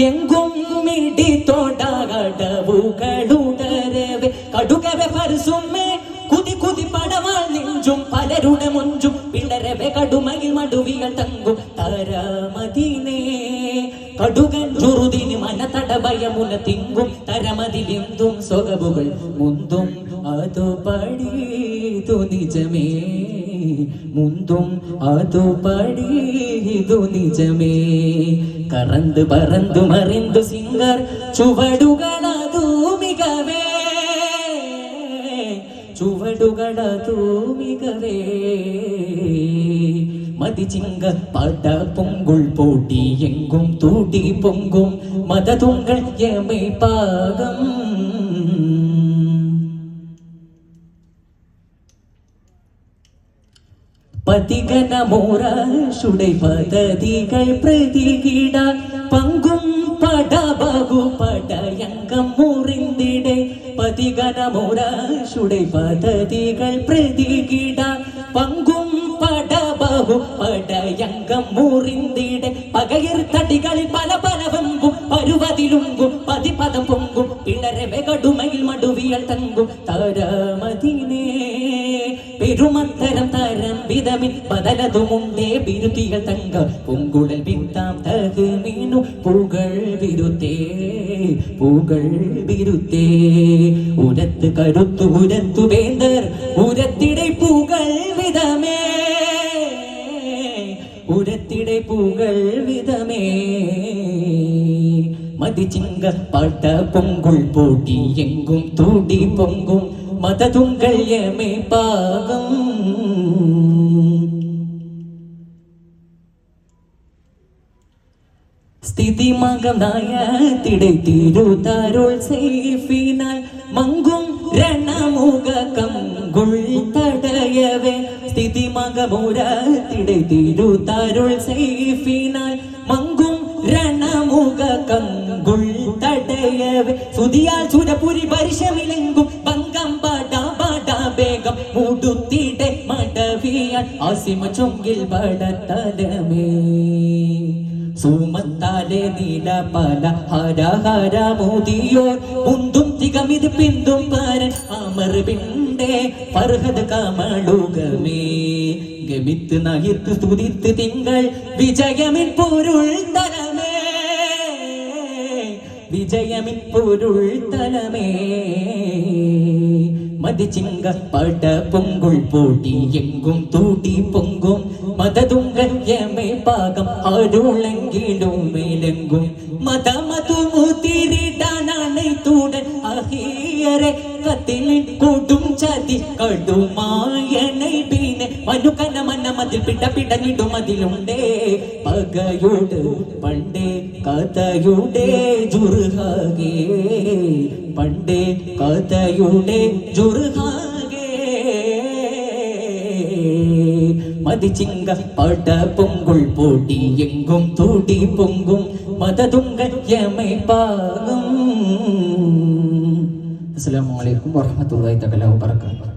എങ്കും മിടി തോടാകടവുകളുടരവെ കടുകവെ പരസുമേ കുതി കുതി പടവാൾ നെഞ്ചും പലരുടെ മൊഞ്ചും പിള്ളരവെ കടുമയിൽ മടുവികൾ തങ്കും തരമതിനേ കടുകൻ ചുറുതിന് മനതട ഭയമുന തിങ്കും തരമതിലെന്തും സൊഗവുകൾ മുന്തും അതു പടീതു നിജമേ മുന്തും അതു പടീതു നിജമേ കറந்து പറந்து മറിந்து സിംഗർ ചുവടുകളതു മികവേ ചുവടുകളതു മികവേ മതിചിങ്ക പട പൊങ്കുൾ പോട്ടി എങ്കും തൂടി പൊങ്കും മതതുങ്കൾ യമേ പാകം പതികന മോരാശുടൈ പദതികൾ പ്രതികിട പങ്കും പടബഹു പടയങ്കം മുറിന്തിടെ പതികന മോരാശുടൈ പദതികൾ പ്രതികിട പങ്കും പടബഹു പടയങ്കം മുറിന്തിടെ പകയർ തടികളിൽ പല പല വെമ്പും പരുവതിലുങ്കും പതിപദം പൊങ്കും പിളരവെ കടുമയിൽ മടുവിയൽ തങ്കും തരമതിനേ പെരുമത്തരം തരം വിധമിൻ പതലതുമുണ്ടേ ബിരുതികൾ തങ്ക പൊങ്കുഴൽ വിത്താം തകു മീനു പൂകൾ വിരുത്തേ പൂകൾ വിരുത്തേ ഉരത്ത് കരുത്തു ഉരത്തു വേന്തർ ഉരത്തിടை പൂകൾ വിധമേ ഉരത്തിടை പൂകൾ വിധമേ മതിചിങ്ക പട പൊങ്കുൾ പോട്ടി എങ്കും തൂടി പൊങ്കും മതതുങ്കൾ യമേ പാകം സ്ഥിതിമകം നായത്തിടை തിരുതാരുൾ സൈഫിനാൽ മങ്കും രണമുഖ കങ്കുൾ തടയവേ സ്ഥിതിമകമുരത്തിടை തിരുതാരുൾ സൈഫിനാൽ മങ്കും രണമുഖ കങ്കുൾ തടയവേ സുതിയാൽ സുരപുരി പരിശമിലെങ്കും പങ്കം പാടാ പാടാ വേഗം മൂടുത്തിടെ മടവിയാൽ ആസിമ ചൊങ്കിൽ പടത്തലമേ സുമത്താലെ നീല പല ഹര ഹര മോദിയോർ മുന്തും തികമിത് പിന്തും പരൻ അമർ പിണ്ടേ പർഹത് കമളുകമേ ഗമിത്ത് നഹിത്ത് സ്തുതിത്ത് തിങ്കൾ വിജയമിൻ പൊരുൾ തലമേ വിജയമിൻ പൊരുൾ തലമേ മതിചിങ്ക പട പൊങ്കുൾ പോട്ടി എങ്കും തൂടി പൊങ്കും മതതുങ്കൾ യമേ പാകം അരുളെങ്കിലും മേലെങ്കും മതമതുമുതിരിടാനാണை തൂടൻ അഹിയരെ കത്തിലിൻ കൊടും ചതി കടുമായனை പിന്നെ മനുകന മനമതിൽ പിട പിടഞ്ഞിടും അതിലുണ്ടേ പകയോട് പണ്ടേ കഥയുടെ ജുർഹാകേ പണ്ടേ കഥയുടെ ജുർഹാകേ മതിചിങ്ക പട പൊങ്കുൾ പോട്ടി എങ്കും തൂടി പൊങ്കും മതതുങ്കൾ യമേ പാകം. അസ്സലാമു അലൈക്കും വറഹ്മത്തുള്ളാഹി തആല വബറകാതുഹു.